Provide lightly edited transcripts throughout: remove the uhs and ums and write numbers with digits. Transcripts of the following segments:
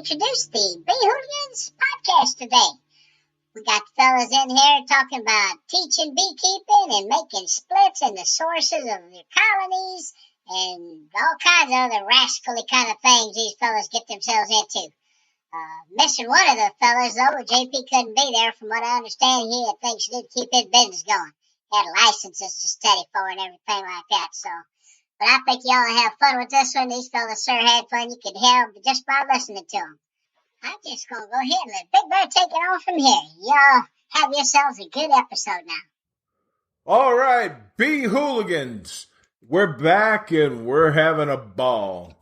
introduce the Beehooligans podcast today. We got fellas in here talking about teaching beekeeping and making splits and the sources of your colonies and all kinds of other rascally kind of things these fellas get themselves into. Missing one of the fellas, though, JP couldn't be there. From what I understand, he had things to do to keep his business going. He had licenses to study for and everything like that, so... But I think y'all have fun with this one. These fellas sure had fun. You could hear just by listening to them. I'm just going to go ahead and let Big Bear take it on from here. Y'all have yourselves a good episode now. All right, Beehooligans. We're back and we're having a ball.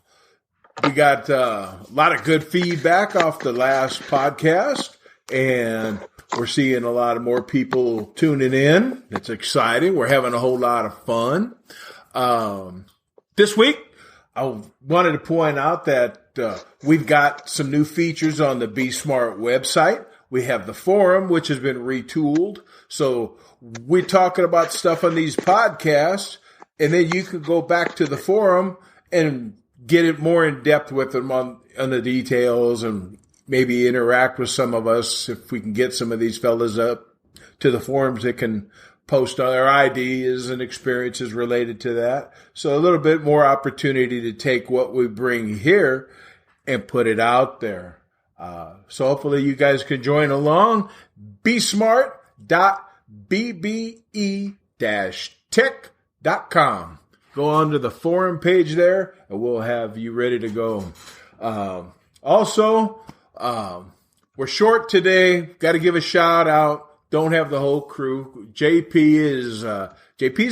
We got a lot of good feedback off the last podcast, and we're seeing a lot of more people tuning in. It's exciting. We're having a whole lot of fun. This week, I wanted to point out that we've got some new features on the Be Smart website. We have the forum, which has been retooled. So we're talking about stuff on these podcasts, and then you can go back to the forum and get it more in depth with them on the details and maybe interact with some of us. If we can get some of these fellas up to the forums, they can post on their ideas and experiences related to that. So a little bit more opportunity to take what we bring here and put it out there. So hopefully you guys can join along. besmart.bbe-tech.com. Go on to the forum page there and we'll have you ready to go. Also, we're short today. Got to give a shout out. Don't have the whole crew. JP's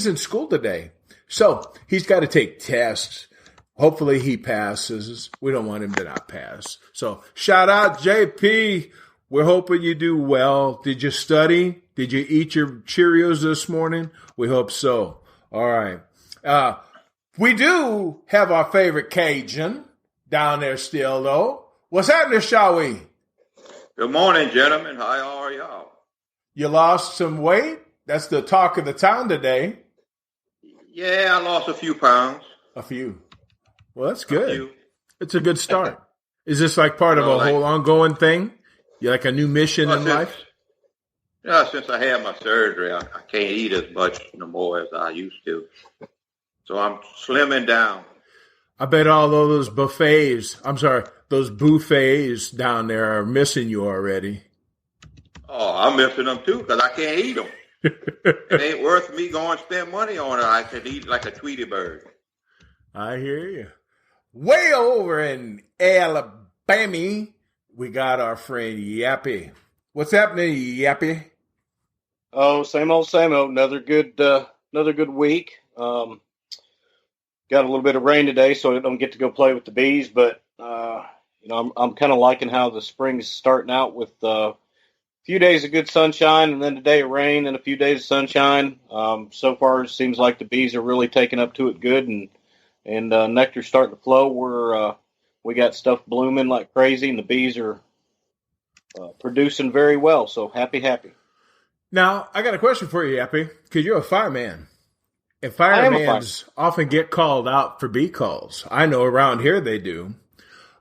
in school today. So he's got to take tests. Hopefully he passes. We don't want him to not pass. So shout out JP. We're hoping you do well. Did you study? Did you eat your Cheerios this morning? We hope so. All right. We do have our favorite Cajun down there still though. What's happening, shall we? Good morning, gentlemen. How are y'all? You lost some weight? That's the talk of the town today. Yeah, I lost a few pounds. A few. Well, that's good. It's a good start. Is this like part of a whole ongoing thing? You like a new mission in life? Yeah, since I had my surgery, I can't eat as much no more as I used to. So I'm slimming down. I bet all those buffets down there are missing you already. Oh, I'm missing them too because I can't eat them. It ain't worth me going to spend money on it. I could eat like a Tweety bird. I hear you. Way over in Alabama, we got our friend Yappy. What's happening, Yappy? Oh, same old, same old. Another good week. Got a little bit of rain today, so I don't get to go play with the bees. But I'm kind of liking how the spring's starting out with few days of good sunshine and then a day of rain and a few days of sunshine. So far, it seems like the bees are really taking up to it good, and nectar's starting to flow. We got stuff blooming like crazy, and the bees are producing very well. So happy. Now, I got a question for you, Yappy, because you're a fireman. And firemen often get called out for bee calls. I know around here they do.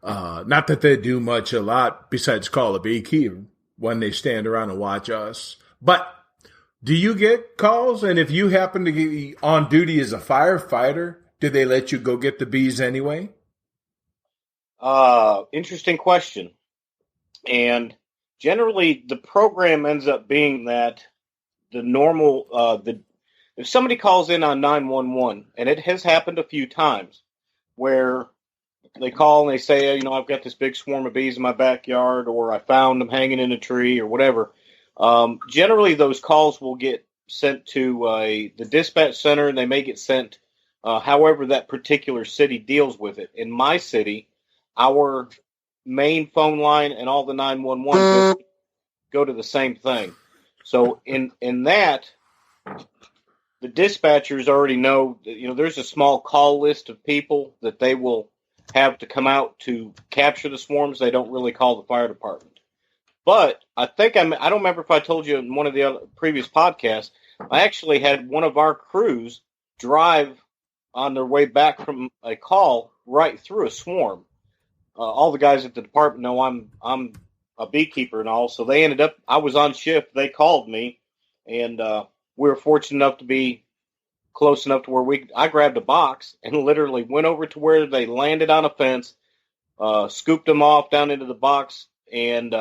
Not that they do a lot besides call a beekeeper when they stand around and watch us. But do you get calls? And if you happen to be on duty as a firefighter, do they let you go get the bees anyway? Interesting question. And generally the program ends up being that the normal, if somebody calls in on 911, and it has happened a few times where they call and they say, I've got this big swarm of bees in my backyard, or I found them hanging in a tree, or whatever. Generally, those calls will get sent to the dispatch center, and they may get sent however that particular city deals with it. In my city, our main phone line and all the 911 go to the same thing. So in that, the dispatchers already know that, there's a small call list of people that they will have to come out to capture the swarms. They don't really call the fire department. But I think I don't remember if I told you in one of the other previous podcasts, I actually had one of our crews drive on their way back from a call right through a swarm. all the guys at the department know I'm a beekeeper and all. So they ended up. I was on shift. They called me, and we were fortunate enough to be close enough to where I grabbed a box and literally went over to where they landed on a fence, scooped them off down into the box, and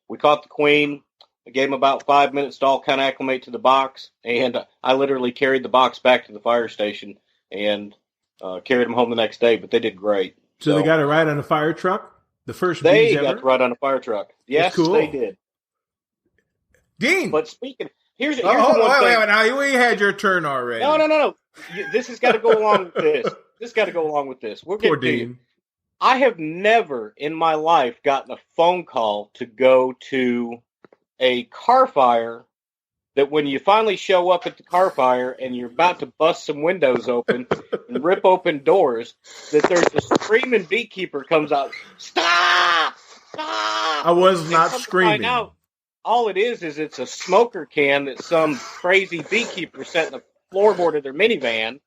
we caught the queen. I gave them about 5 minutes to all kind of acclimate to the box, and I literally carried the box back to the fire station and carried them home the next day, but they did great. So they got to ride on a fire truck? The first they bees got ever? to ride on a fire truck. Yes, cool. They did. Dean! But speaking, here's wait, one thing. wait. Now, we had your turn already. No. This has got to go along with this. This got to go along with this. We'll get Poor to Dean. you. I have never in my life gotten a phone call to go to a car fire that when you finally show up at the car fire and you're about to bust some windows open and rip open doors, that there's a screaming beekeeper comes out, stop! Stop! I was not Come to screaming. find out, all it is it's a smoker can that some crazy beekeeper set in the floorboard of their minivan.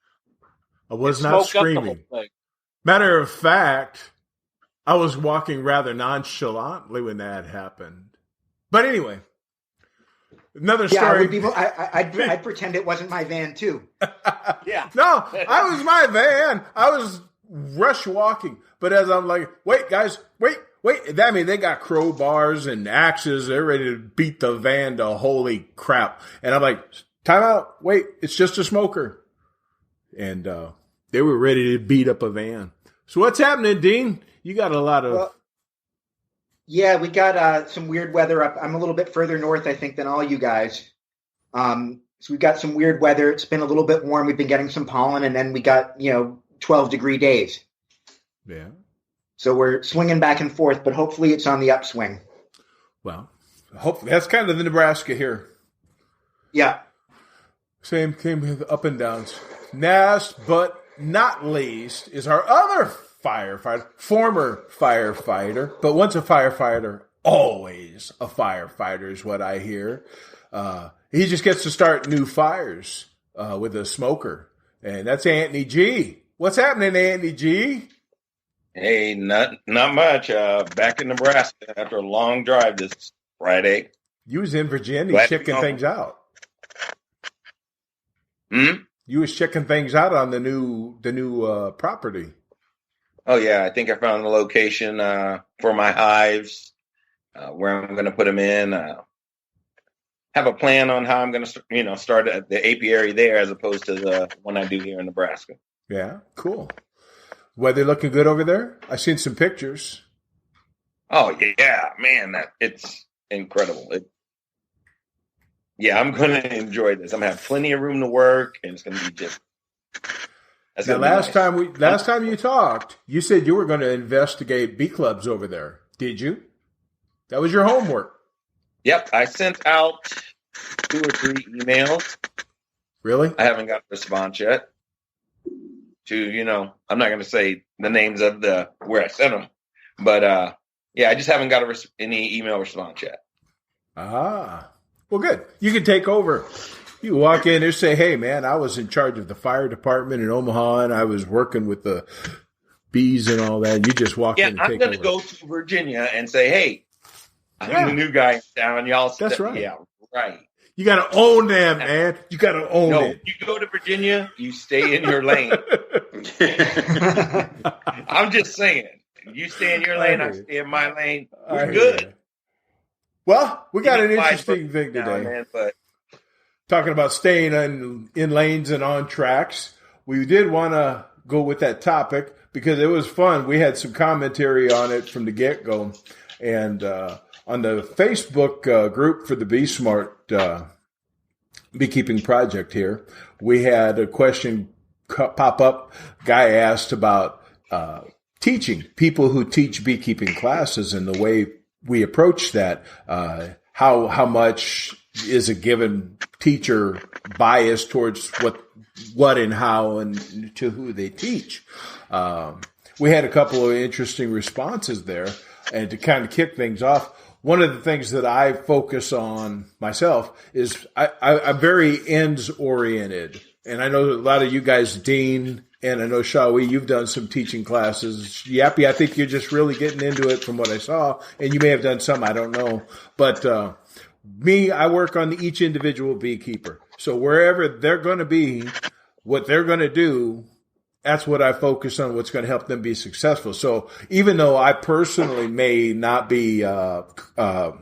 I was not screaming. Matter of fact, I was walking rather nonchalantly when that happened. But anyway, another story. I'd pretend it wasn't my van too. Yeah. No, I was my van. I was rush walking. But as I'm like, wait, guys, wait. That means they got crowbars and axes. They're ready to beat the van to holy crap. And I'm like, time out. Wait, it's just a smoker. And they were ready to beat up a van. So what's happening, Dean? You got a lot of... Well, yeah, we got some weird weather up. I'm a little bit further north, I think, than all you guys. So we've got some weird weather. It's been a little bit warm. We've been getting some pollen, and then we got, 12-degree days. Yeah. So we're swinging back and forth, but hopefully it's on the upswing. Well, hopefully that's kind of the Nebraska here. Yeah. Same with up and downs. Last but not least is our other firefighter, former firefighter, but once a firefighter, always a firefighter is what I hear. He just gets to start new fires with a smoker, and that's Anthony G. What's happening, Anthony G? Hey, not much. Back in Nebraska after a long drive this Friday. You was in Virginia checking things out. You was checking things out on the new property. Oh yeah, I think I found the location for my hives, where I'm going to put them in. Have a plan on how I'm going to, start at the apiary there as opposed to the one I do here in Nebraska. Yeah, cool. Weather looking good over there? I seen some pictures. Oh yeah, man, it's incredible. I'm going to enjoy this. I'm going to have plenty of room to work, and it's going to be just. Now, last time you talked, you said you were going to investigate bee clubs over there. Did you? That was your homework. Yep, I sent out 2 or 3 emails. Really? I haven't got a response yet. I'm not going to say the names of where I sent them, but I just haven't got any email response yet. Ah, well, good. You can take over. You walk in there, say, "Hey, man, I was in charge of the fire department in Omaha, and I was working with the bees and all that." And you just walk in and take over. I'm going to go to Virginia and say, "Hey, I'm the new guy in town. Y'all." That's right. Yeah, right. You got to own them, man. You got to own it. You go to Virginia, you stay in your lane. I'm just saying. You stay in your lane, I stay in my lane. We're good. Well, we got an interesting thing today. Talking about staying in lanes and on tracks. We did want to go with that topic because it was fun. We had some commentary on it from the get-go. And on the Facebook group for the Be Smart beekeeping project here, we had a question pop up. Guy asked about teaching, people who teach beekeeping classes and the way we approach that. How much is a given teacher biased towards what and how and to who they teach? We had a couple of interesting responses there. And to kind of kick things off, one of the things that I focus on myself is I'm very ends oriented. And I know a lot of you guys, Dean And I know, Shawi, you've done some teaching classes. Yappy, I think you're just really getting into it from what I saw. And you may have done some, I don't know. But me, I work on each individual beekeeper. So wherever they're going to be, what they're going to do, that's what I focus on, what's going to help them be successful. So even though I personally may not be the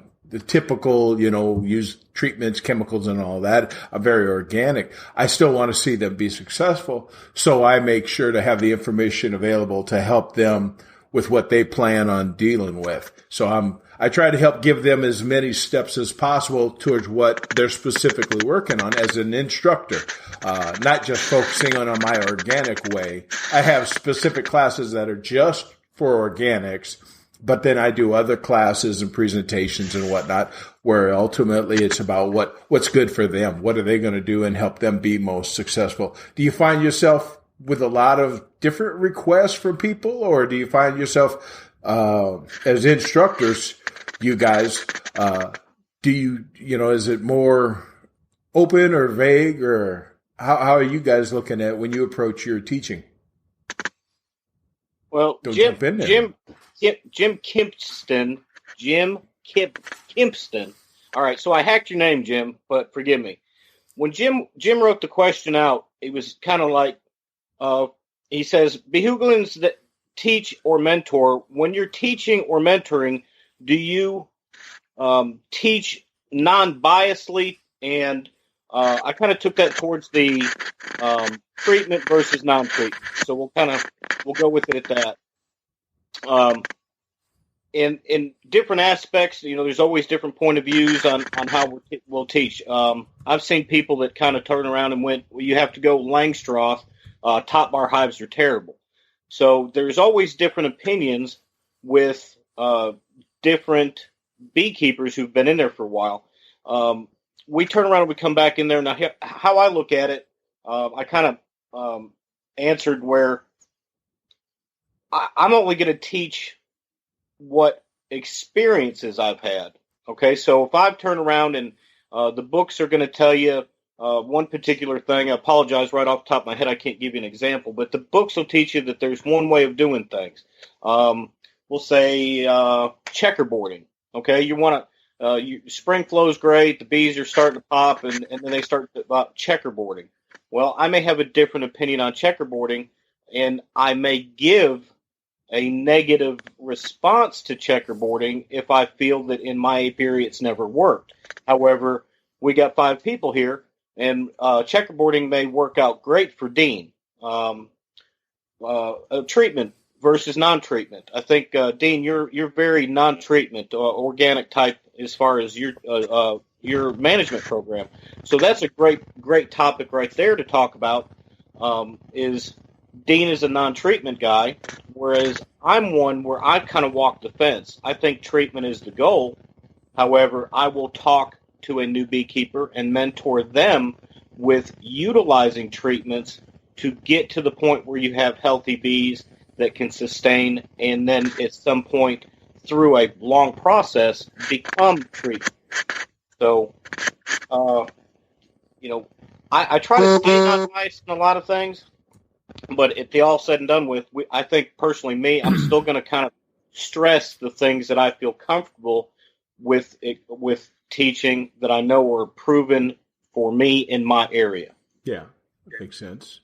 typical, use treatments, chemicals, and all that, I'm very organic, I still want to see them be successful. So I make sure to have the information available to help them with what they plan on dealing with. So I try to help give them as many steps as possible towards what they're specifically working on as an instructor, not just focusing on my organic way. I have specific classes that are just for organics, but then I do other classes and presentations and whatnot where ultimately it's about what's good for them. What are they going to do and help them be most successful? Do you find yourself with a lot of different requests from people, or do you find yourself as instructors, you guys, is it more open or vague, or how are you guys looking at when you approach your teaching? Well, Jim Kimpston. All right, so I hacked your name, Jim, but forgive me. When Jim wrote the question out, it was kind of like, he says, Beehooligans that teach or mentor, when you're teaching or mentoring, do you teach non-biasedly? And I kind of took that towards the treatment versus non-treatment. So we'll go with it at that. In different aspects, there's always different point of views on how we'll teach. I've seen people that kind of turn around and went, well, you have to go Langstroth. Top bar hives are terrible. So there's always different opinions with different beekeepers who've been in there for a while. We turn around and we come back in there. Now, how I look at it, I kind of answered where I'm only going to teach what experiences I've had. Okay, so if I've turned around and the books are going to tell you one particular thing, I apologize, right off the top of my head, I can't give you an example, but the books will teach you that there's one way of doing things. We'll say checkerboarding. Okay, you want to, spring flow's great, the bees are starting to pop, and then they start about checkerboarding. Well, I may have a different opinion on checkerboarding, and I may give a negative response to checkerboarding if I feel that in my apiary it's never worked. However, we got 5 people here, and checkerboarding may work out great for Dean. Treatment versus non-treatment. I think Dean, you're very non-treatment, organic type as far as your management program. So that's a great topic right there to talk about. Is Dean is a non-treatment guy, whereas I'm one where I kind of walk the fence. I think treatment is the goal. However, I will talk to a new beekeeper and mentor them with utilizing treatments to get to the point where you have healthy bees that can sustain, and then at some point through a long process become treatment. So, I try to stay non-biased in a lot of things. But if they all said and done with, I think personally, I'm still going to kind of stress the things that I feel comfortable with teaching that I know are proven for me in my area. Yeah, that makes sense.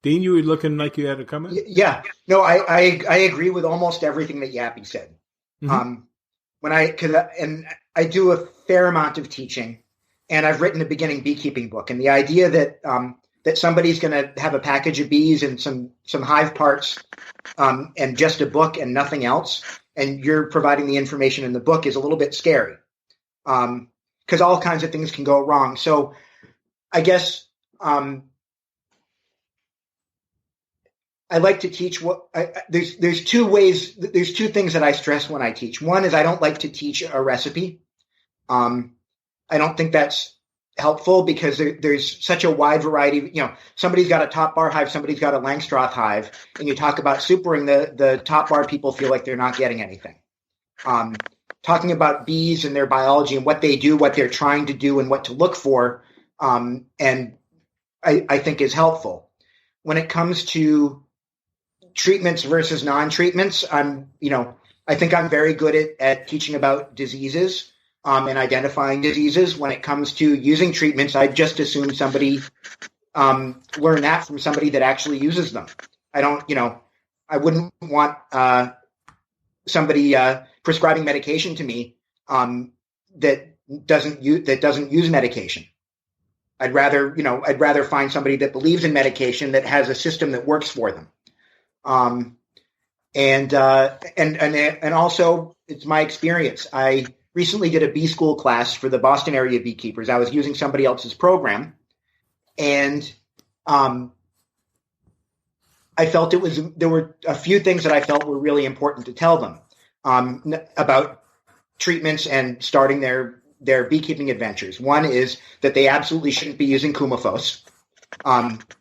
Dean, you were looking like you had a comment? Yeah. No, I agree with almost everything that Yappy said. Mm-hmm. I do a fair amount of teaching, and I've written a beginning beekeeping book, and the idea that that somebody's going to have a package of bees and some hive parts and just a book and nothing else, and you're providing the information in the book is a little bit scary because all kinds of things can go wrong. So I guess I like to teach there's 2 ways. There's 2 things that I stress when I teach. One is I don't like to teach a recipe. I don't think that's helpful because there's such a wide variety. Somebody's got a top bar hive, somebody's got a Langstroth hive, and you talk about supering, the top bar people feel like they're not getting anything. Talking about bees and their biology and what they do, what they're trying to do, and what to look for, and I think is helpful. when it comes to treatments versus non-treatments, I think I'm very good at teaching about diseases and identifying diseases. When it comes to using treatments, I'd just assume somebody learn that from somebody that actually uses them. I wouldn't want somebody prescribing medication to me that doesn't use medication. I'd rather find somebody that believes in medication, that has a system that works for them. And also, it's my experience. I recently did a bee school class for the Boston area beekeepers. I was using somebody else's program, and I felt there were a few things that I felt were really important to tell them about treatments and starting their beekeeping adventures. One is that they absolutely shouldn't be using Coumaphos,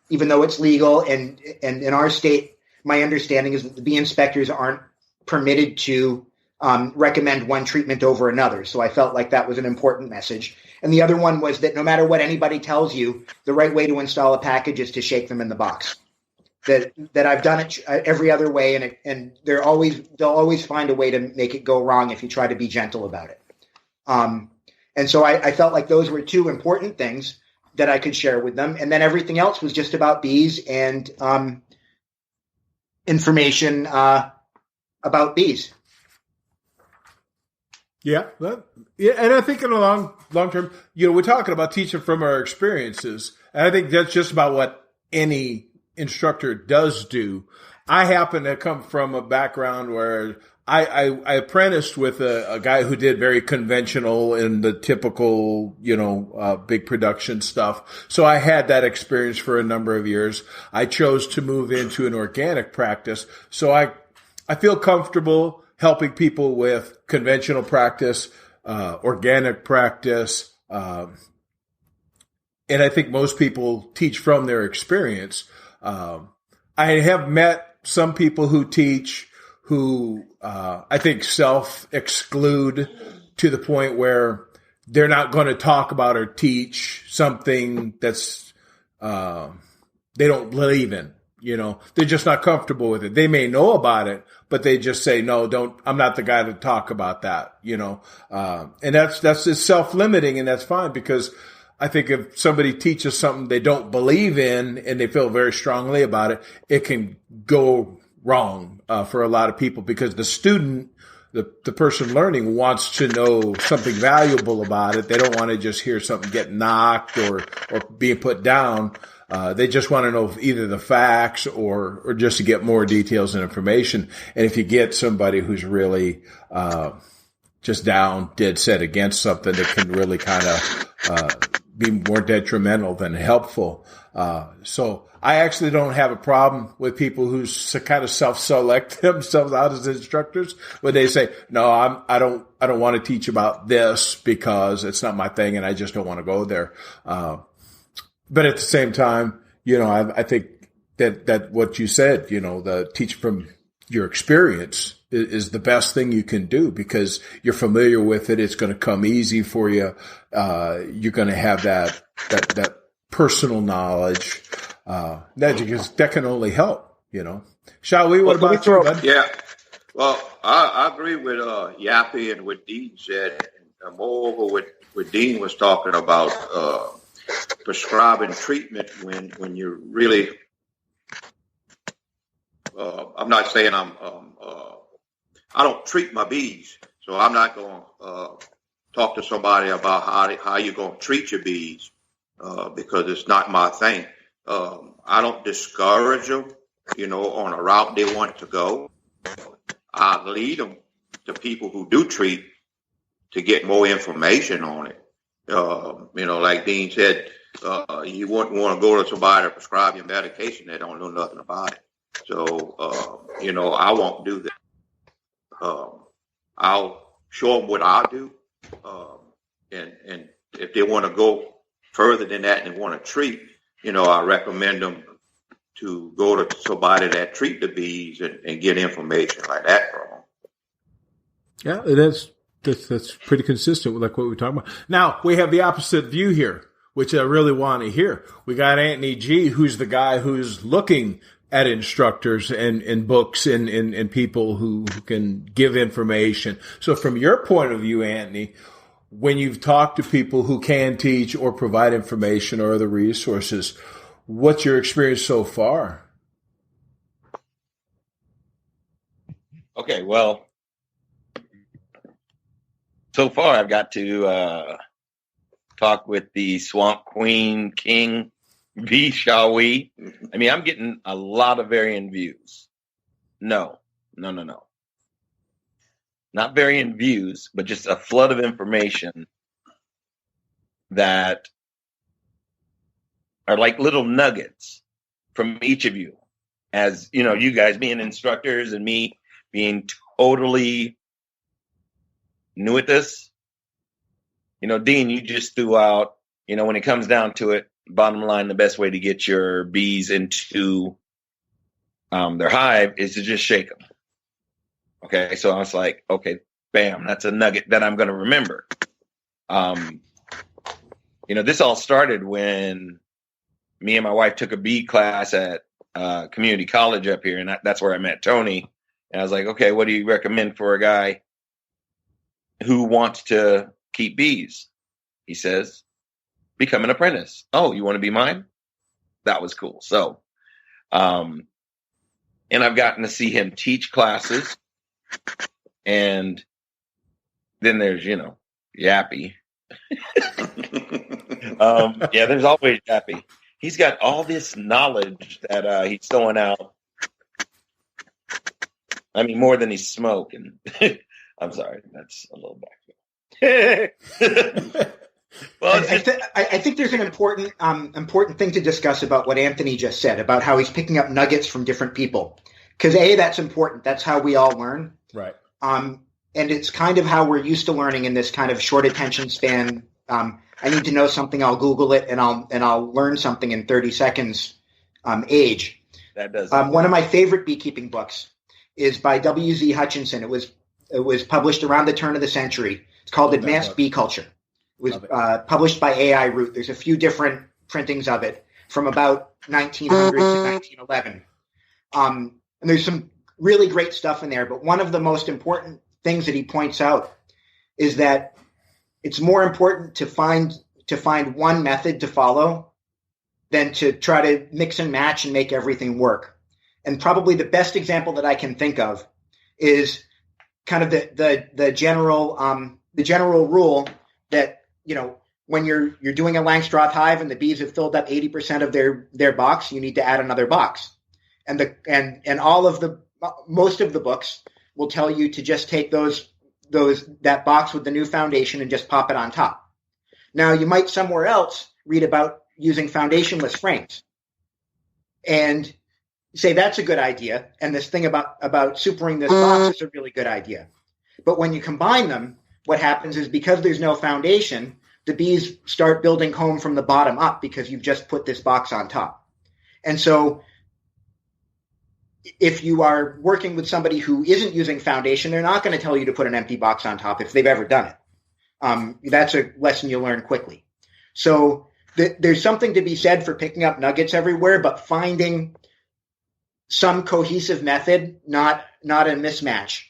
even though it's legal. And in our state, my understanding is that the bee inspectors aren't permitted to recommend one treatment over another. So I felt like that was an important message. And the other one was that no matter what anybody tells you, the right way to install a package is to shake them in the box. That I've done it every other way, and they'll always find a way to make it go wrong if you try to be gentle about it. And so I felt like those were two important things that I could share with them. And then everything else was just about bees and information about bees. Yeah, and I think in the long term, we're talking about teaching from our experiences, and I think that's just about what any instructor does do. I happen to come from a background where I apprenticed with a guy who did very conventional and the typical, big production stuff. So I had that experience for a number of years. I chose to move into an organic practice. So I feel comfortable helping people with conventional practice, organic practice. And I think most people teach from their experience. I have met some people who teach who I think self-exclude to the point where they're not going to talk about or teach something that's they don't believe in. They're just not comfortable with it. They may know about it, but they just say, no, I'm not the guy to talk about that, and that's just self-limiting, and that's fine, because I think if somebody teaches something they don't believe in and they feel very strongly about it, it can go wrong for a lot of people, because the student, the person learning, wants to know something valuable about it. They don't want to just hear something get knocked or being put down. They just want to know either the facts or just to get more details and information. And if you get somebody who's really just down, dead set against something, that can really kind of be more detrimental than helpful. So I actually don't have a problem with people who kind of self-select themselves out as instructors, when they say, no, I don't want to teach about this because it's not my thing and I just don't want to go there. But at the same time, I think that what you said, the teach from your experience is the best thing you can do, because you're familiar with it. It's going to come easy for you. You're going to have that personal knowledge. That can only help, Shall we? What about you, bud? Yeah. Well, I agree with Yappy and what Dean said. And moreover, what Dean was talking about, prescribing treatment when you're really, I'm not saying I don't treat my bees, so I'm not going to talk to somebody about how you're going to treat your bees, because it's not my thing. I don't discourage them, on a route they want to go. I lead them to people who do treat to get more information on it. Like Dean said, you wouldn't want to go to somebody to prescribe your medication that don't know nothing about it. So, I won't do that. I'll show them what I do. And if they want to go further than that and want to treat, I recommend them to go to somebody that treat the bees and get information like that from them. Yeah, that's pretty consistent with like what we're talking about. Now we have the opposite view here. which I really want to hear. We got Anthony G, who's the guy who's looking at instructors and books and people who can give information. So from your point of view, Anthony, when you've talked to people who can teach or provide information or other resources, what's your experience so far? Okay, well, so far I've got to talk with the Swamp Queen King V. Shall we? I mean, I'm getting a lot of varying views. No. Not varying views, but just a flood of information that are like little nuggets from each of you. As, you know, you guys being instructors and me being totally new at this. You know, Dean, you just threw out, you know, when it comes down to it, bottom line, the best way to get your bees into their hive is to just shake them. Okay, so I was like, okay, bam, that's a nugget that I'm going to remember. You know, this all started when me and my wife took a bee class at community college up here, and that's where I met Tony. And I was like, okay, what do you recommend for a guy who wants to keep bees? He says, become an apprentice. Oh, you want to be mine? That was cool. So, and I've gotten to see him teach classes. And then there's, you know, Yappy. Yeah, there's always Yappy. He's got all this knowledge that he's throwing out. I mean, more than he's smoking. I'm sorry, that's a little back. Well, I think there's an important thing to discuss about what Anthony just said about how he's picking up nuggets from different people. Because that's important. That's how we all learn. Right. And it's kind of how we're used to learning in this kind of short attention span. I need to know something, I'll Google it, and I'll learn something in 30 seconds. Age. That does. One of my favorite beekeeping books is by W.Z. Hutchinson. It was published around the turn of the century. It's called Advanced Bee Culture. It was published by AI Root. There's a few different printings of it from about 1900 to 1911. And there's some really great stuff in there. But one of the most important things that he points out is that it's more important to find one method to follow than to try to mix and match and make everything work. And probably the best example that I can think of is kind of the general rule that, you know, when you're doing a Langstroth hive and the bees have filled up 80% of their box, you need to add another box. And most of the books will tell you to just take that box with the new foundation and just pop it on top. Now you might somewhere else read about using foundationless frames and say that's a good idea, and this thing about supering this box is a really good idea. But when you combine them, what happens is because there's no foundation, the bees start building home from the bottom up because you've just put this box on top. And so if you are working with somebody who isn't using foundation, they're not going to tell you to put an empty box on top if they've ever done it. That's a lesson you learn quickly. So there's something to be said for picking up nuggets everywhere, but finding some cohesive method, not a mismatch,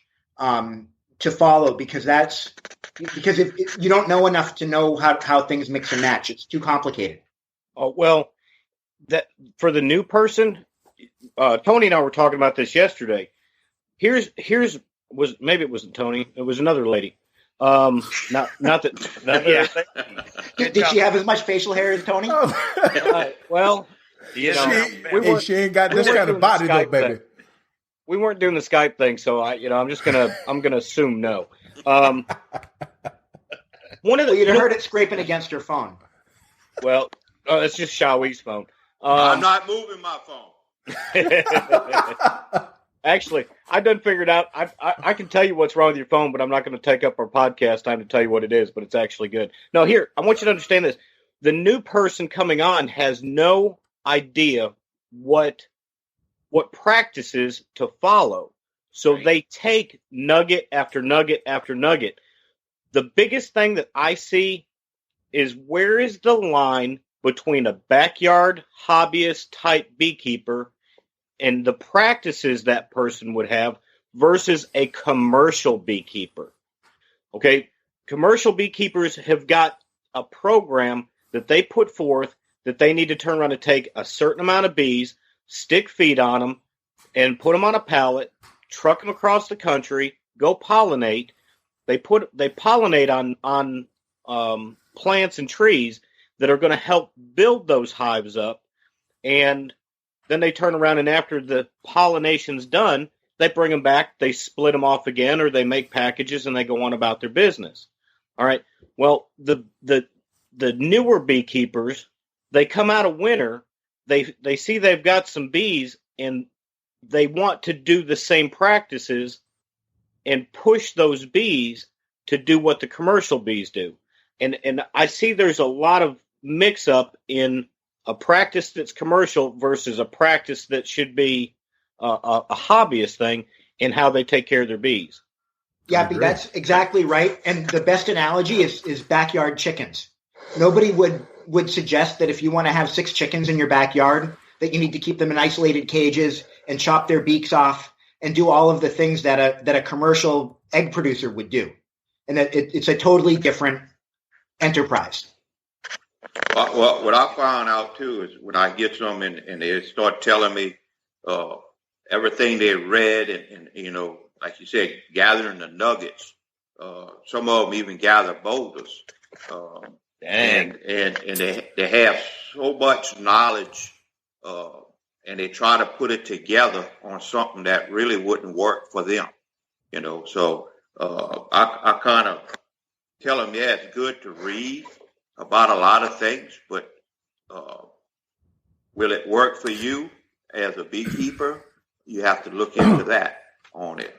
to follow, because if you don't know enough to know how things mix and match, it's too complicated. Oh, well, that for the new person, Tony and I were talking about this yesterday. Maybe it wasn't Tony, it was another lady. Not that. Yeah. Did she have as much facial hair as Tony? Well, she ain't got this kind of body though, baby. We weren't doing the Skype thing, so I'm gonna assume no. You'd have heard it scraping against her phone. Well, it's just Shawi's phone. I'm not moving my phone. Actually, I done figured out. I can tell you what's wrong with your phone, but I'm not going to take up our podcast time to tell you what it is. But it's actually good. No, here, I want you to understand this: the new person coming on has no idea what practices to follow, so they take nugget after nugget after nugget. The biggest thing that I see is where is the line between a backyard hobbyist type beekeeper and the practices that person would have versus a commercial beekeeper. Okay, commercial beekeepers have got a program that they put forth that they need to turn around and take a certain amount of bees, stick feed on them, and put them on a pallet, truck them across the country, go pollinate. They pollinate on plants and trees that are going to help build those hives up, and then they turn around and after the pollination's done, they bring them back, they split them off again, or they make packages and they go on about their business. All right. Well, the newer beekeepers, they come out of winter, they see they've got some bees, and they want to do the same practices and push those bees to do what the commercial bees do. And I see there's a lot of mix up in a practice that's commercial versus a practice that should be a hobbyist thing in how they take care of their bees. Yeah, that's exactly right. And the best analogy is backyard chickens. Nobody would suggest that if you want to have 6 chickens in your backyard, that you need to keep them in isolated cages and chop their beaks off and do all of the things that a commercial egg producer would do. And that it's a totally different enterprise. Well, what I found out too is when I get some and they start telling me everything they read and like you said, gathering the nuggets. Some of them even gather boulders. And they have so much knowledge, and they try to put it together on something that really wouldn't work for them. So I kind of tell them, yeah, it's good to read about a lot of things, but will it work for you as a beekeeper? You have to look into that on it.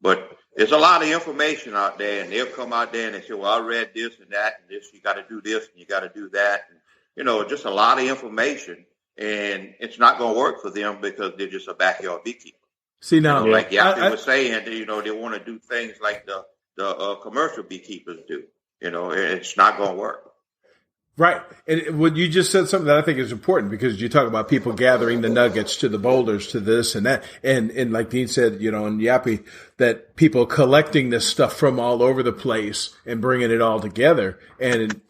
But there's a lot of information out there, and they'll come out there and they say, well, I read this and that, and this, you got to do this, and you got to do that. And, just a lot of information, and it's not going to work for them because they're just a backyard beekeeper. See, now, like Yappy was saying, they want to do things like the commercial beekeepers do. It's not going to work. Right. And what you just said something that I think is important because you talk about people gathering the nuggets to the boulders to this and that. And like Dean said, and Yappy, that people collecting this stuff from all over the place and bringing it all together. And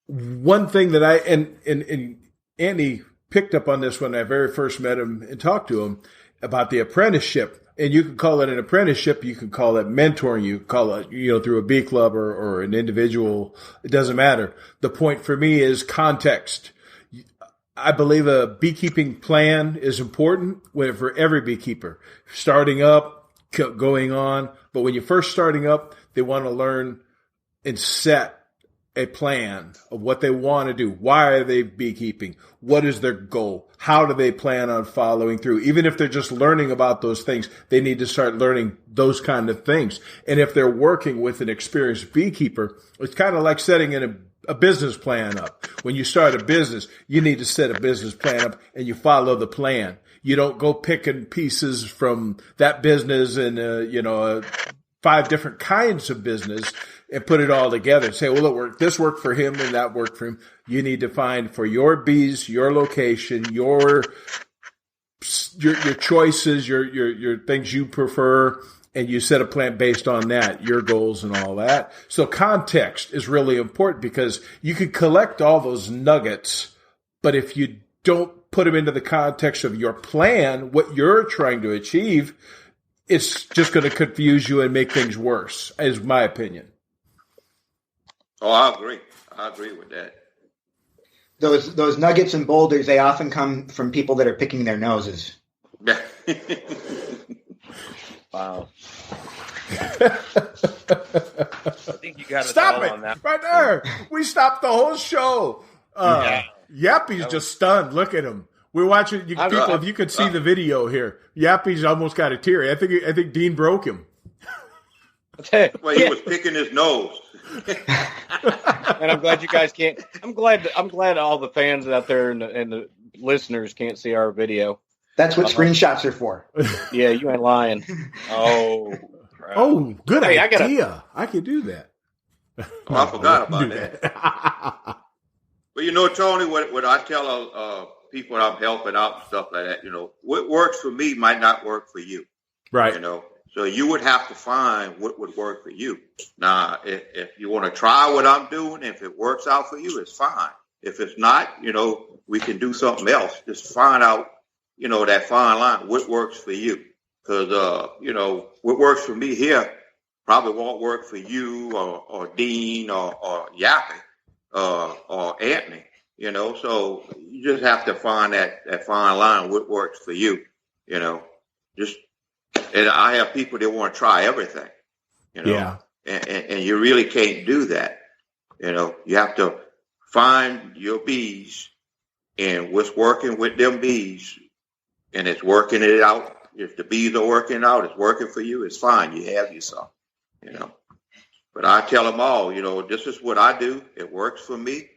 one thing that and Andy picked up on this when I very first met him and talked to him about the apprenticeship. And you can call it an apprenticeship. You can call it mentoring. You can call it, through a bee club or an individual. It doesn't matter. The point for me is context. I believe a beekeeping plan is important for every beekeeper. Starting up, going on. But when you're first starting up, they want to learn and set a plan of what they want to do. Why are they beekeeping? What is their goal? How do they plan on following through? Even if they're just learning about those things, they need to start learning those kind of things. And if they're working with an experienced beekeeper, it's kind of like setting a business plan up. When you start a business, you need to set a business plan up and you follow the plan. You don't go picking pieces from that business and, 5 different kinds of business and put it all together and say, well, this worked for him and that worked for him. You need to find for your bees, your location, your choices, your things you prefer, and you set a plan based on that, your goals and all that. So context is really important because you could collect all those nuggets, but if you don't put them into the context of your plan, what you're trying to achieve, it's just going to confuse you and make things worse, is my opinion. Oh, I agree. I agree with that. Those nuggets and boulders, they often come from people that are picking their noses. Wow. I think you got to stop it on that. right there. We stopped the whole show. Yappy's just stunned. Look at him. We're watching. People, if you could see the video here, Yappy's almost got a tear. I think Dean broke him. Well, he was picking his nose. And I'm glad you guys can't. I'm glad all the fans out there and the listeners can't see our video. That's what screenshots are for. Yeah, you ain't lying. Oh, good idea. I could do that. Oh, I forgot about that. But you know, Tony, what I tell people I'm helping out and stuff like that, you know, what works for me might not work for you. Right. You know, so you would have to find what would work for you. Now, if you want to try what I'm doing, if it works out for you, it's fine. If it's not, you know, we can do something else. Just find out, you know, that fine line, what works for you. Because, you know, what works for me here probably won't work for you or Dean or Yappy or Anthony, you know. So you just have to find that fine line, what works for you, you know. And I have people that want to try everything, you know. Yeah. And you really can't do that. You know, you have to find your bees and what's working with them bees, and it's working it out. If the bees are working out, it's working for you, it's fine. You have yourself, you know. But I tell them all, you know, this is what I do. It works for me.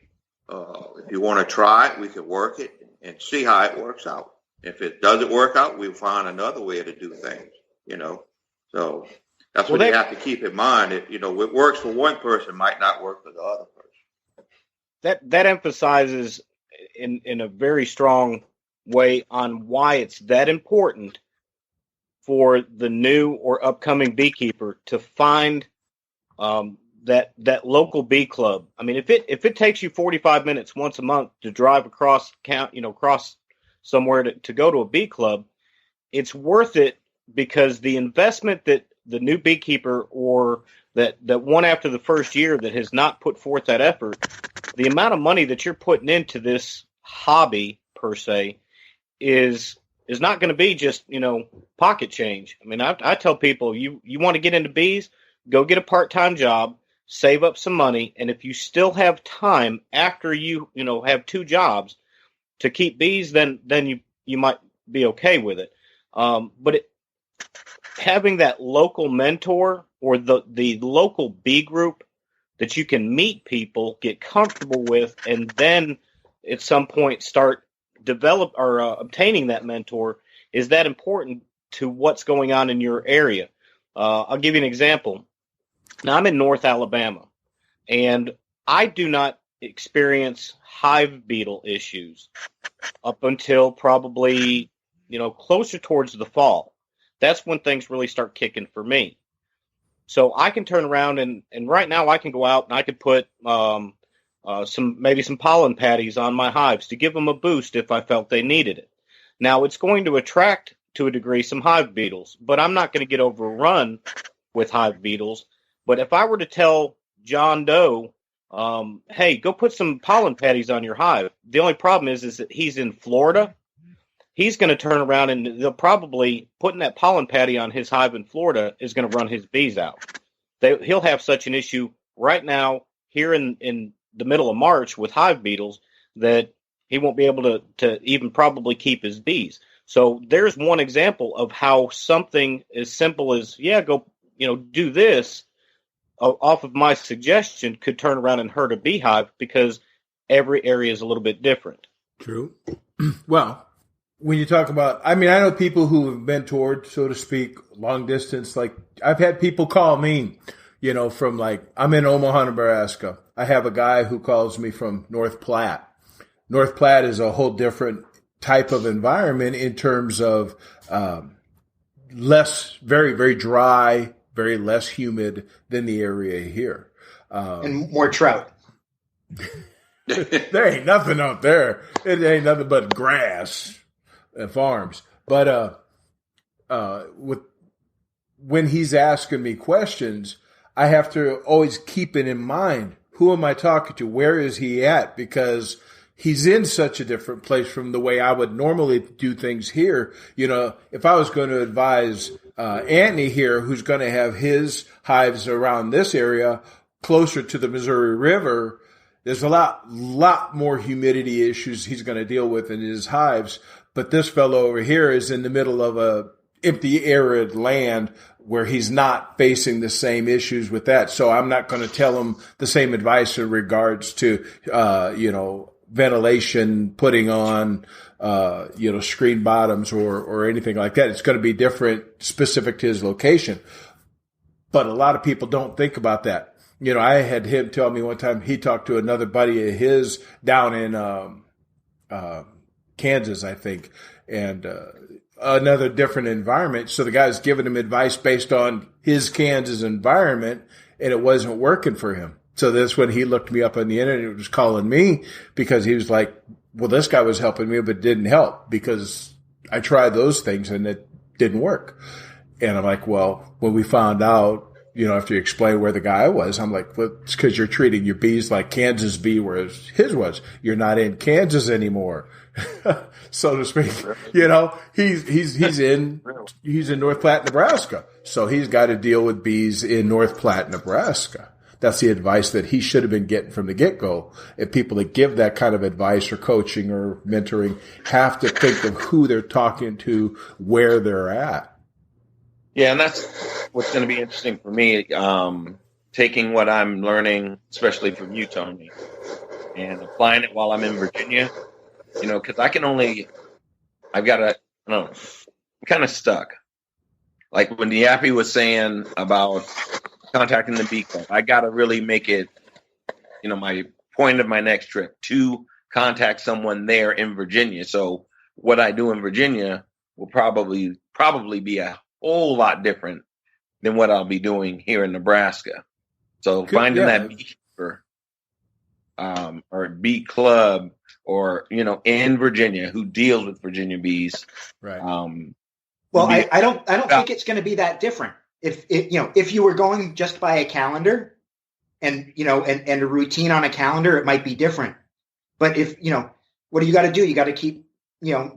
If you want to try it, we can work it and see how it works out. If it doesn't work out, we'll find another way to do things, you know. So that's what you have to keep in mind. You know, what works for one person might not work for the other person. That emphasizes in a very strong way on why it's that important for the new or upcoming beekeeper to find that local bee club. I mean, if it takes you 45 minutes once a month to drive across somewhere to go to a bee club, it's worth it, because the investment that the new beekeeper or that one after the first year that has not put forth that effort, the amount of money that you're putting into this hobby per se is not going to be just, you know, pocket change. I mean, I tell people, you want to get into bees, go get a part-time job, save up some money, and if you still have time after you have two jobs to keep bees, then you might be okay with it. But having that local mentor or the local bee group that you can meet people, get comfortable with, and then at some point start obtaining that mentor is that important to what's going on in your area. I'll give you an example. Now, I'm in North Alabama, and I do not experience hive beetle issues up until probably, closer towards the fall. That's when things really start kicking for me. So I can turn around and right now I can go out and I could put some pollen patties on my hives to give them a boost if I felt they needed it. Now, it's going to attract to a degree some hive beetles, but I'm not going to get overrun with hive beetles. But if I were to tell John Doe, hey, go put some pollen patties on your hive, the only problem is that he's in Florida. He's going to turn around and they'll probably putting that pollen patty on his hive in Florida is going to run his bees out. He'll have such an issue right now here in the middle of March with hive beetles that he won't be able to even probably keep his bees. So there's one example of how something as simple as, go, do this off of my suggestion could turn around and hurt a beehive because every area is a little bit different. True. Well, when you talk about, I know people who have mentored, so to speak, long distance. Like I've had people call me, from I'm in Omaha, Nebraska. I have a guy who calls me from North Platte. North Platte is a whole different type of environment in terms of less, very, very dry, very less humid than the area here. And more trout. There ain't nothing out there. It ain't nothing but grass and farms. But when he's asking me questions, I have to always keep it in mind. Who am I talking to? Where is he at? Because he's in such a different place from the way I would normally do things here. If I was going to advise Anthony here, who's going to have his hives around this area closer to the Missouri River, there's a lot more humidity issues he's going to deal with in his hives. But this fellow over here is in the middle of a empty, arid land where he's not facing the same issues with that. So I'm not going to tell him the same advice in regards to, ventilation, putting on, screen bottoms or anything like that. It's going to be different, specific to his location. But a lot of people don't think about that. I had him tell me one time he talked to another buddy of his down in Kansas, I think, and another different environment. So the guy's giving him advice based on his Kansas environment, and it wasn't working for him. So that's when he looked me up on the internet and was calling me because he was like, well, this guy was helping me, but it didn't help because I tried those things and it didn't work. And I'm like, well, when we found out, after you explain where the guy was, I'm like, well, it's because you're treating your bees like Kansas bee, whereas his was. You're not in Kansas anymore, so to speak. He's in North Platte, Nebraska, so he's got to deal with bees in North Platte, Nebraska. That's the advice that he should have been getting from the get-go. And people that give that kind of advice or coaching or mentoring have to think of who they're talking to, where they're at. Yeah, and that's what's going to be interesting for me, taking what I'm learning, especially from you, Tony, and applying it while I'm in Virginia, because I'm kind of stuck. Like when Yappy was saying about contacting the bee club, I got to really make it, my point of my next trip to contact someone there in Virginia. So what I do in Virginia will probably be a whole lot different than what I'll be doing here in Nebraska. So finding that beekeeper or bee club or, in Virginia who deals with Virginia bees. Right. I don't think it's going to be that different. If you were going just by a calendar and a routine on a calendar, it might be different. But what do you got to do? You got to keep,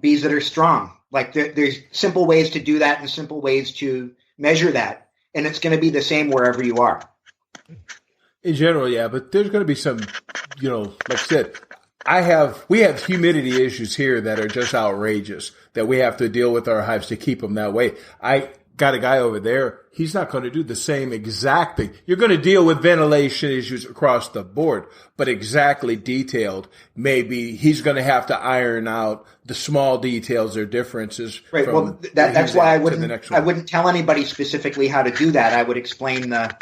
bees that are strong. Like there's simple ways to do that and simple ways to measure that. And it's going to be the same wherever you are. In general, yeah, but there's going to be some, like I said, we have humidity issues here that are just outrageous that we have to deal with our hives to keep them that way. I got a guy over there. He's not going to do the same exact thing. You're going to deal with ventilation issues across the board, but exactly detailed. Maybe he's going to have to iron out the small details or differences. Right. Well, that's why I wouldn't tell anybody specifically how to do that. I would explain the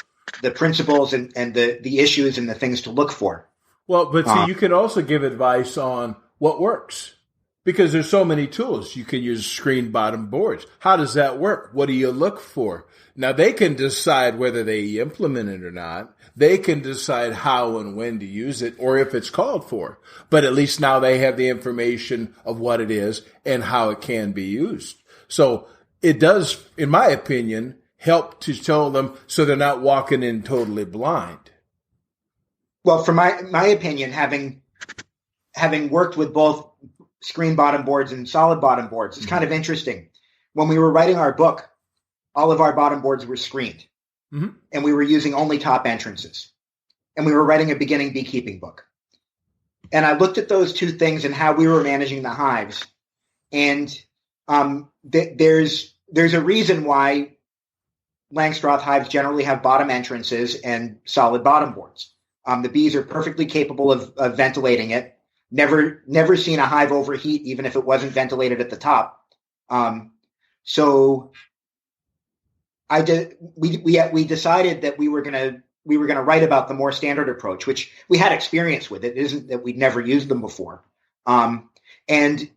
principles and the issues and the things to look for. Well, but see, you can also give advice on what works. Because there's so many tools. You can use screen bottom boards. How does that work? What do you look for? Now, they can decide whether they implement it or not. They can decide how and when to use it or if it's called for. But at least now they have the information of what it is and how it can be used. So it does, in my opinion, help to tell them so they're not walking in totally blind. Well, from my opinion, having worked with both screen bottom boards and solid bottom boards, it's kind of interesting. When we were writing our book, all of our bottom boards were screened, and we were using only top entrances, and we were writing a beginning beekeeping book. And I looked at those two things and how we were managing the hives, and there's a reason why Langstroth hives generally have bottom entrances and solid bottom boards. The bees are perfectly capable of ventilating it. Never seen a hive overheat, even if it wasn't ventilated at the top. So we decided that we were gonna write about the more standard approach, which we had experience with. It isn't that we'd never used them before. And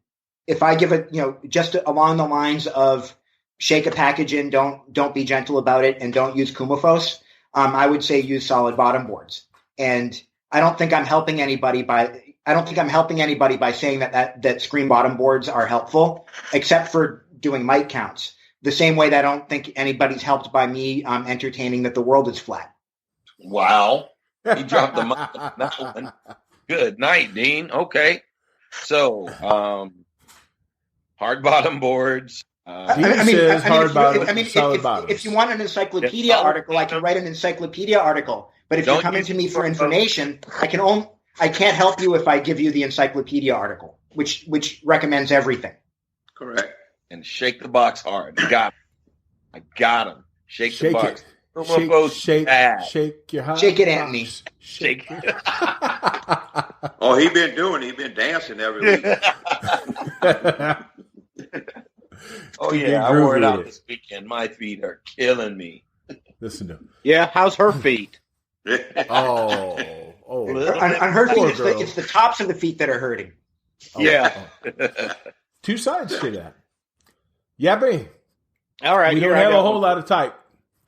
if I give it, just along the lines of shake a package in, don't be gentle about it, and don't use Kumafos, I would say use solid bottom boards. And I don't think I'm helping anybody by saying that screen bottom boards are helpful, except for doing mite counts. The same way that I don't think anybody's helped by me entertaining that the world is flat. Wow. He dropped the mic on that one. Good night, Dean. Okay. So, hard bottom boards. If you want an encyclopedia article, I can write an encyclopedia article. But if you're coming to me for information, I can't help you if I give you the encyclopedia article, which recommends everything. Correct. And shake the box hard. I got him. Shake the box. Shake your hot Shake it, Anthony. Shake it. Oh, he been dancing every week. Oh yeah, I wore it out this weekend. My feet are killing me. Listen to him. Yeah, how's her feet? Oh, On her Poor feet, girl. it's the tops of the feet that are hurting. Yeah. Two sides to that. Yappy. All right. We don't here I have got a whole one. lot of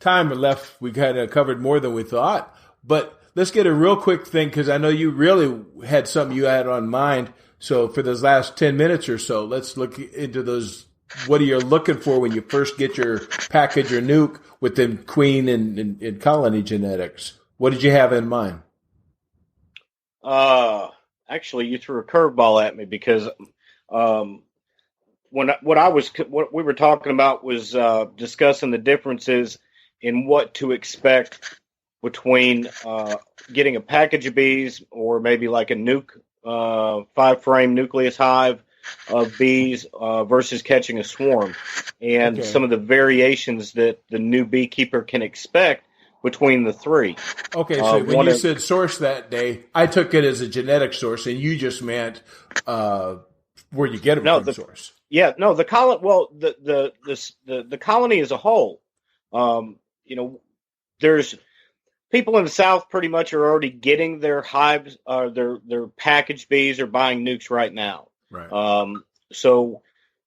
time left. We kind of covered more than we thought. But let's get a real quick thing because I know you really had something you had on mind. So for those last 10 minutes or so, let's look into those. What are you looking for when you first get your package or nuke within queen and colony genetics? What did you have in mind? Actually, you threw a curveball at me because what we were talking about was discussing the differences in what to expect between getting a package of bees or maybe like a nuke 5-frame nucleus hive of bees versus catching a swarm, and Okay. some of the variations that the new beekeeper can expect between the three. Okay, so when you said source that day, I took it as a genetic source, and you just meant where you get them from source. Yeah, no, the colony. Well, the colony as a whole. There's people in the South pretty much are already getting their hives, their packaged bees are buying nukes right now. Right. So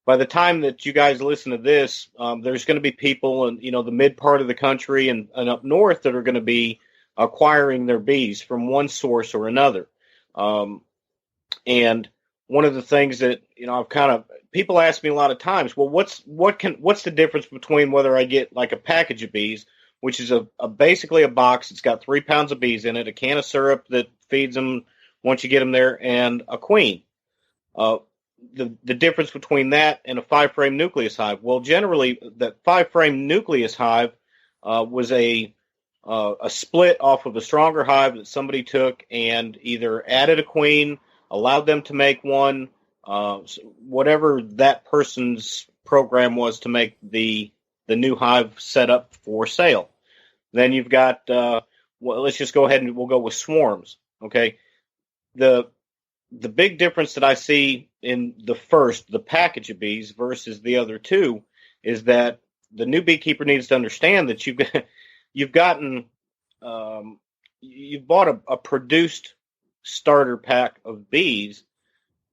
by the time that you guys listen to this, there's going to be people in the mid part of the country and up north that are going to be acquiring their bees from one source or another. And one of the things that I've people ask me a lot of times, well, what's the difference between whether I get like a package of bees, which is basically a box. It's got 3 pounds of bees in it, a can of syrup that feeds them once you get them there, and a queen. The difference between that and a 5-frame nucleus hive. Well, generally, that 5-frame nucleus hive was a split off of a stronger hive that somebody took and either added a queen, allowed them to make one, whatever that person's program was to make the new hive set up for sale. Then you've got, let's just go ahead and we'll go with swarms. Okay. The big difference that I see in the package of bees versus the other two is that the new beekeeper needs to understand that you've bought a produced starter pack of bees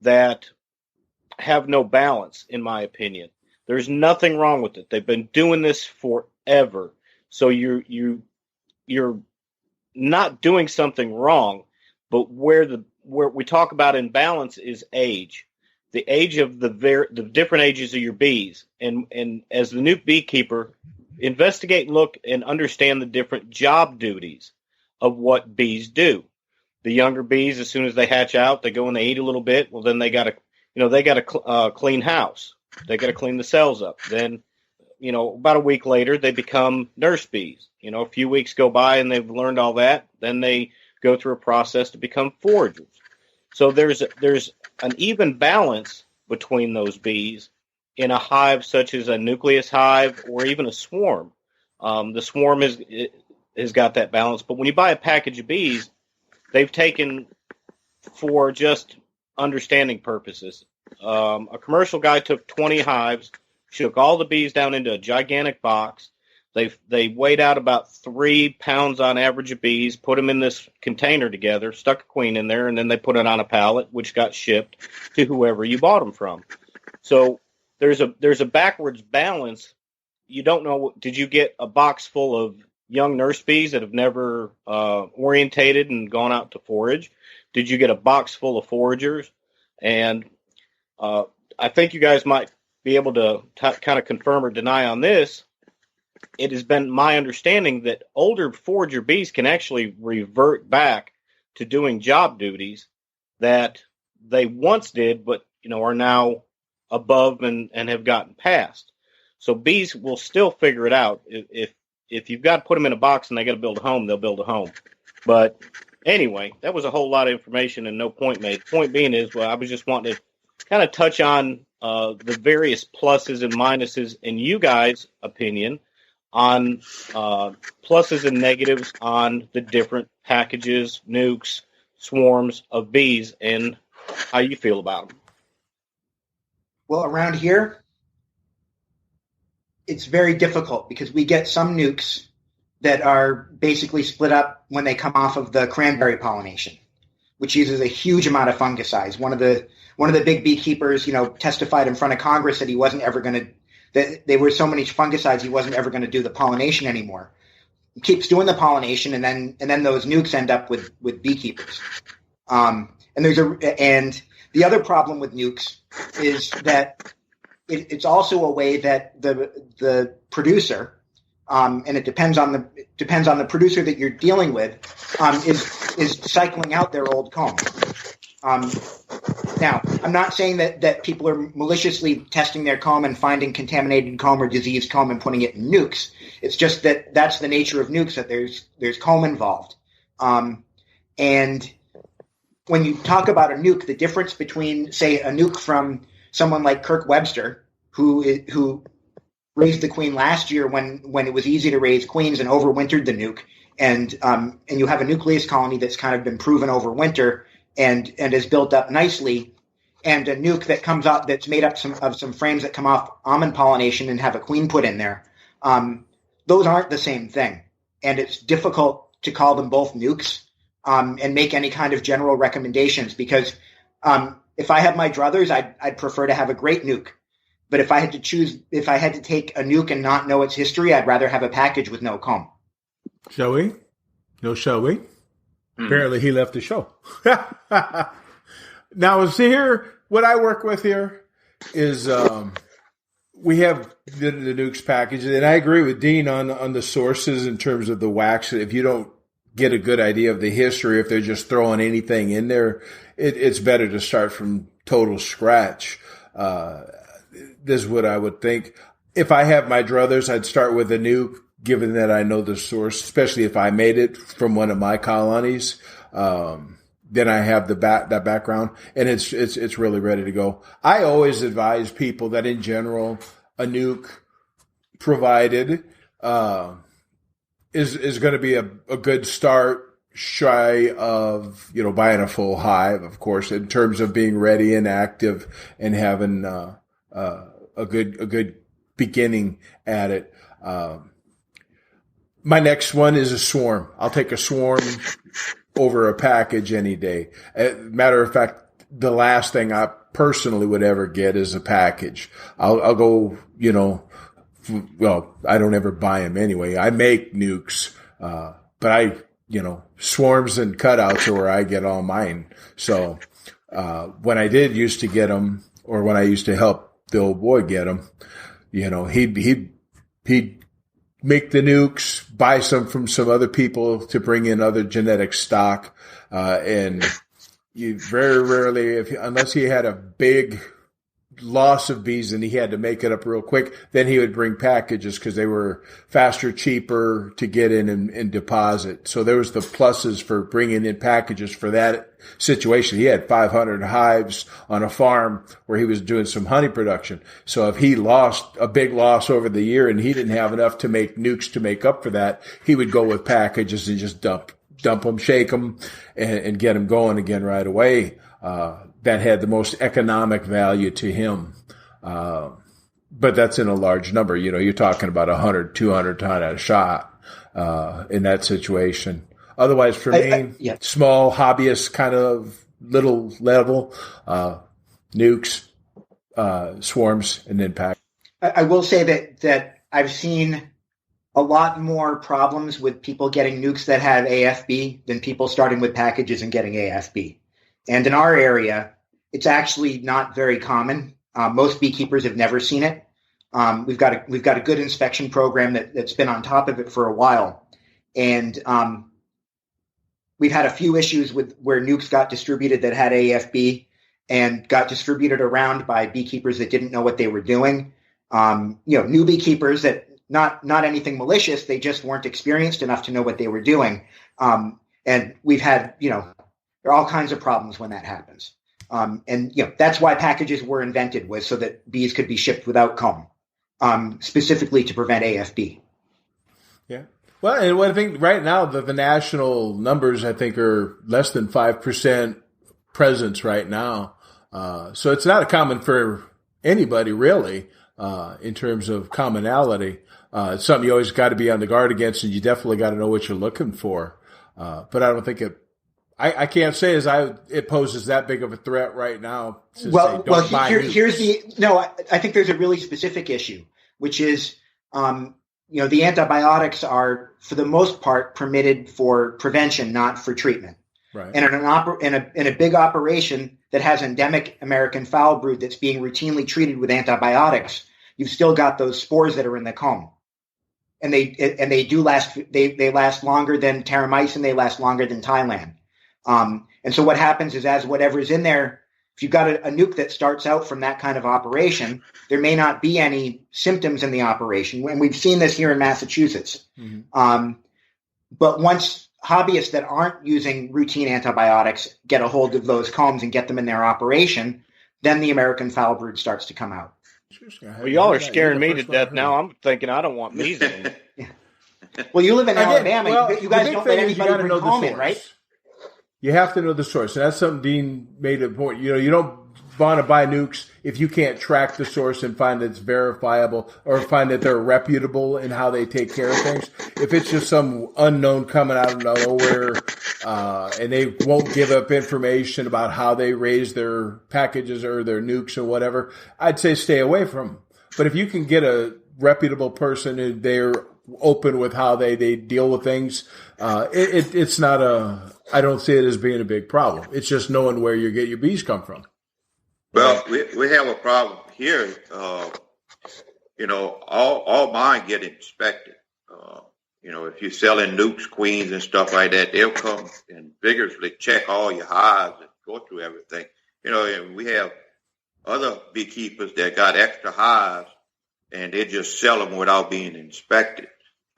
that have no balance, in my opinion. There's nothing wrong with it. They've been doing this forever. So you're not doing something wrong, but where we talk about imbalance is age. The age of the different ages of your bees. And as the new beekeeper, investigate, look, and understand the different job duties of what bees do. The younger bees, as soon as they hatch out, they go and they eat a little bit. Well, then they got to clean house. They got to clean the cells up. Then, about a week later, they become nurse bees. A few weeks go by and they've learned all that. Then they go through a process to become foragers. So there's an even balance between those bees in a hive such as a nucleus hive or even a swarm. The swarm has got that balance. But when you buy a package of bees, they've taken, for just understanding purposes, a commercial guy took 20 hives, shook all the bees down into a gigantic box. They weighed out about 3 pounds on average of bees, put them in this container together, stuck a queen in there, and then they put it on a pallet, which got shipped to whoever you bought them from. So there's a backwards balance. You don't know, did you get a box full of young nurse bees that have never orientated and gone out to forage? Did you get a box full of foragers? And I think you guys might be able to kind of confirm or deny on this. It has been my understanding that older forager bees can actually revert back to doing job duties that they once did, but are now above and have gotten past. So bees will still figure it out. If you've got to put them in a box and they got to build a home, they'll build a home. But anyway, that was a whole lot of information and no point made. The point being is, I was just wanting to kind of touch on the various pluses and minuses in you guys' opinion on pluses and negatives on the different packages, nukes, swarms of bees, and how you feel about them. Well, around here, it's very difficult because we get some nukes that are basically split up when they come off of the cranberry pollination, which uses a huge amount of fungicides. One of the big beekeepers, testified in front of Congress that he wasn't ever going to, that there were so many fungicides he wasn't ever going to do the pollination anymore. He keeps doing the pollination, and then those nukes end up with beekeepers. And the other problem with nukes is that it's also a way that the producer, and it depends on the producer that you're dealing with, is cycling out their old comb. Now, I'm not saying that people are maliciously testing their comb and finding contaminated comb or diseased comb and putting it in nukes. It's just that that's the nature of nukes, that there's comb involved. And when you talk about a nuke, the difference between, say, a nuke from someone like Kirk Webster, who raised the queen last year when it was easy to raise queens and overwintered the nuke, and you have a nucleus colony that's kind of been proven over winter and is built up nicely, and a nuke that comes up that's made up of some frames that come off almond pollination and have a queen put in there. Those aren't the same thing, and it's difficult to call them both nukes and make any kind of general recommendations, because if I have my druthers, I'd prefer to have a great nuke. But if I had to take a nuke and not know its history, I'd rather have a package with no comb. Shall we? No, shall we? Apparently he left the show. Now, see here, what I work with here is we have the nukes package, and I agree with Dean on the sources in terms of the wax. If you don't get a good idea of the history, if they're just throwing anything in there, it's better to start from total scratch. This is what I would think. If I have my druthers, I'd start with a nuke, given that I know the source, especially if I made it from one of my colonies. Then I have that background, and it's really ready to go. I always advise people that in general, a nuke provided is going to be a good start, shy of buying a full hive, of course, in terms of being ready and active and having a good beginning at it. My next one is a swarm. I'll take a swarm over a package any day. Matter of fact, the last thing I personally would ever get is a package. I'll go, well, I don't ever buy them anyway. I make nukes, but swarms and cutouts are where I get all mine. So, when I used to get them, or when I used to help the old boy get them, he'd make the nukes, buy some from some other people to bring in other genetic stock. And you very rarely, unless he had a big loss of bees and he had to make it up real quick, then he would bring packages because they were faster, cheaper to get in and deposit. So there was the pluses for bringing in packages for that situation. He had 500 hives on a farm where he was doing some honey production. So if he lost a big loss over the year and he didn't have enough to make nukes to make up for that, he would go with packages and just dump them, shake them, and get them going again right away. That had the most economic value to him. But that's in a large number. You're talking about 100, 200 ton at a shot, in that situation. Otherwise, for me, small hobbyist kind of little level, nukes, swarms, and then pack. I will say that I've seen a lot more problems with people getting nukes that have AFB than people starting with packages and getting AFB. And in our area, it's actually not very common. Most beekeepers have never seen it. We've got a good inspection program that's been on top of it for a while, and we've had a few issues with where nukes got distributed that had AFB and got distributed around by beekeepers that didn't know what they were doing. New beekeepers that not anything malicious, they just weren't experienced enough to know what they were doing. And we've had there are all kinds of problems when that happens. And that's why packages were invented, was so that bees could be shipped without comb, specifically to prevent AFB. Yeah. Well, and what I think right now the national numbers, I think, are less than 5% presence right now. So it's not common for anybody really, in terms of commonality. It's something you always got to be on the guard against, and you definitely got to know what you're looking for. But I don't think I can't say it poses that big of a threat right now. I think there's a really specific issue, which is, the antibiotics are, for the most part, permitted for prevention, not for treatment. Right. And in a big operation that has endemic American foul brood that's being routinely treated with antibiotics, you've still got those spores that are in the comb. And they do last. They last longer than terramycin. They last longer than Thailand. And so what happens is, as whatever's in there, if you've got a nuke that starts out from that kind of operation, there may not be any symptoms in the operation. And we've seen this here in Massachusetts. Mm-hmm. But once hobbyists that aren't using routine antibiotics get a hold of those combs and get them in their operation, then the American foul brood starts to come out. Well, y'all are scaring me to death now. I'm thinking I don't want measles. Yeah. Well, you live in Alabama. You guys don't let anybody bring comb in, right? You have to know the source. And that's something Dean made a point. You don't want to buy nukes if you can't track the source and find that it's verifiable or find that they're reputable in how they take care of things. If it's just some unknown coming out of nowhere, and they won't give up information about how they raise their packages or their nukes or whatever, I'd say stay away from them. But if you can get a reputable person and they're open with how they deal with things, it's not I don't see it as being a big problem. It's just knowing where you get your bees come from. Well, we have a problem here. All mine get inspected. If you're selling nukes, queens, and stuff like that, they'll come and vigorously check all your hives and go through everything. And we have other beekeepers that got extra hives, and they just sell them without being inspected.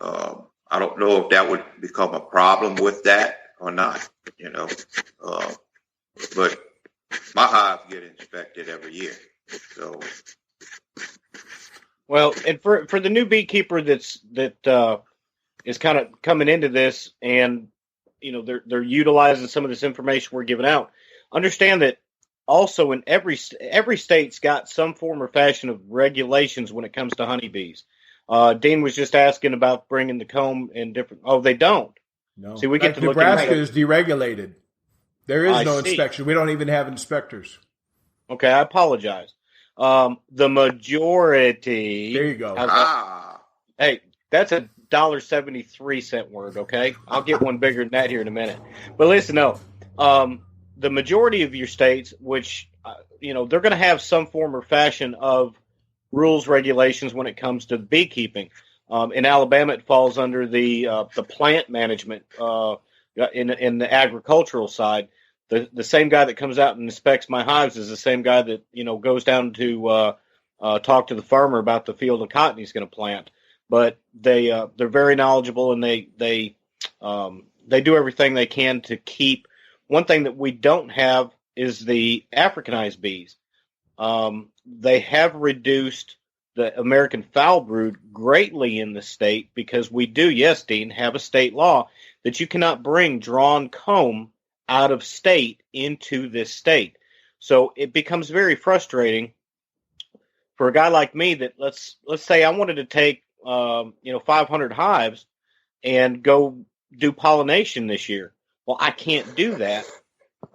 I don't know if that would become a problem with that or not, but my hives get inspected every year. So, well, and for the new beekeeper that is kind of coming into this, and they're utilizing some of this information we're giving out. Understand that also in every state's got some form or fashion of regulations when it comes to honeybees. Dean was just asking about bringing the comb in different. Oh, they don't. No. See, we get to Nebraska is deregulated. There is no see. inspection. We don't even have inspectors. Okay, I apologize. The majority. There you go. Hey, that's a $1.73 word. Okay, I'll get one bigger than that here in a minute. But listen, the majority of your states, which they're going to have some form or fashion of rules, regulations when it comes to beekeeping. In Alabama, it falls under the plant management in the agricultural side. The same guy that comes out and inspects my hives is the same guy that goes down to talk to the farmer about the field of cotton he's going to plant. But they're very knowledgeable, and they do everything they can to keep. One thing that we don't have is the Africanized bees. They have reduced the American foul brood greatly in the state because we do, yes, Dean, have a state law that you cannot bring drawn comb out of state into this state. So it becomes very frustrating for a guy like me that let's say I wanted to take 500 hives and go do pollination this year. Well, I can't do that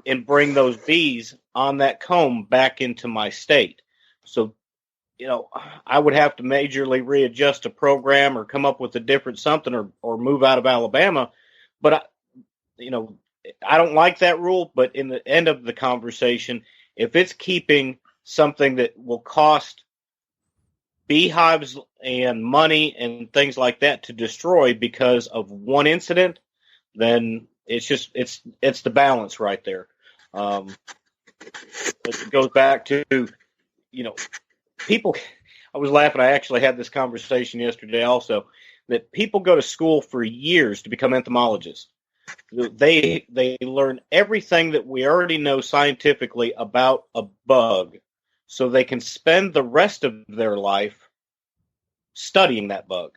and bring those bees on that comb back into my state. So, I would have to majorly readjust a program or come up with a different something or move out of Alabama. But, I don't like that rule. But in the end of the conversation, if it's keeping something that will cost beehives and money and things like that to destroy because of one incident, then it's the balance right there. It goes back to, people. I was laughing. I actually had this conversation yesterday also, that people go to school for years to become entomologists. They learn everything that we already know scientifically about a bug, so they can spend the rest of their life studying that bug.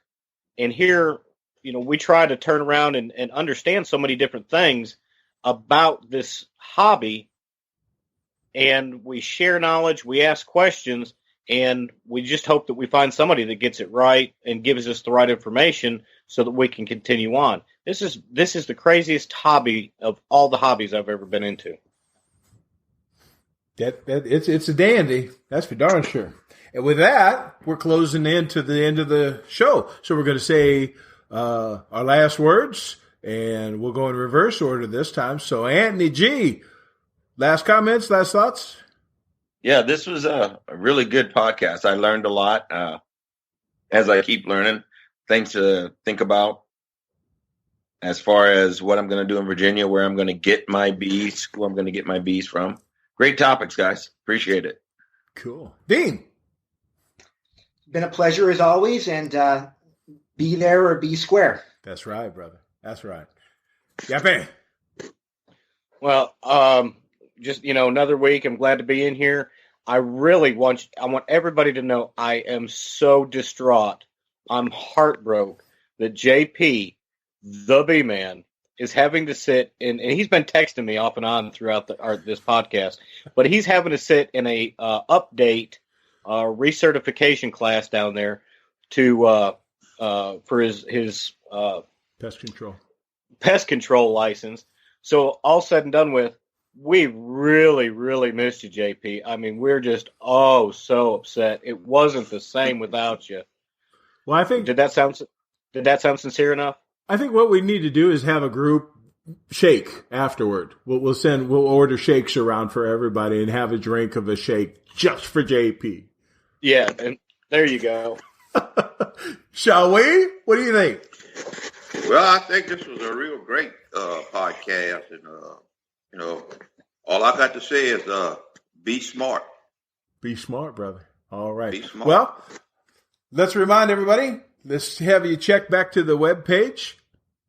And here, we try to turn around and understand so many different things about this hobby, and we share knowledge, we ask questions, And we just hope that we find somebody that gets it right and gives us the right information so that we can continue on. This is the craziest hobby of all the hobbies I've ever been into. It's a dandy. That's for darn sure. And with that, we're closing in to the end of the show. So we're going to say our last words, and we'll go in reverse order this time. So Anthony G, last comments, last thoughts? Yeah, this was a really good podcast. I learned a lot. As I keep learning, things to think about as far as what I'm going to do in Virginia, where I'm going to get my bees, who I'm going to get my bees from. Great topics, guys. Appreciate it. Cool. Dean. Been a pleasure as always, and be there or be square. That's right, brother. That's right. Yappy. Well, just, another week. I'm glad to be in here. I want everybody to know I am so distraught. I'm heartbroken that JP, the Bee Man, is having to sit in, and he's been texting me off and on throughout this podcast, but he's having to sit in a update recertification class down there to for his pest control license. So all said and done with, we really, really missed you, JP. I mean, we're just so upset. It wasn't the same without you. Well, I think did that sound sincere enough? I think what we need to do is have a group shake afterward. We'll order shakes around for everybody and have a drink of a shake just for JP. Yeah, and there you go. Shall we? What do you think? Well, I think this was a real great podcast, and all I got to say is be smart. Be smart, brother. All right. Be smart. Well, let's remind everybody. Let's have you check back to the webpage,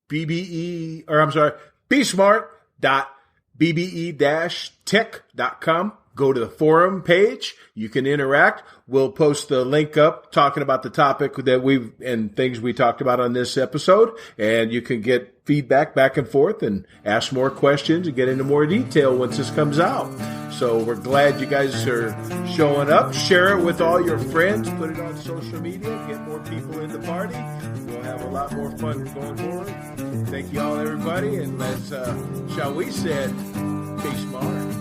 besmart.bbe-tech.com. Go to the forum page. You can interact. We'll post the link up talking about the topic and things we talked about on this episode. And you can get feedback back and forth and ask more questions and get into more detail once this comes out. So we're glad you guys are showing up. Share it with all your friends. Put it on social media. Get more people in the party. We'll have a lot more fun going forward. Thank you all, everybody. And let's, shall we say, be smart.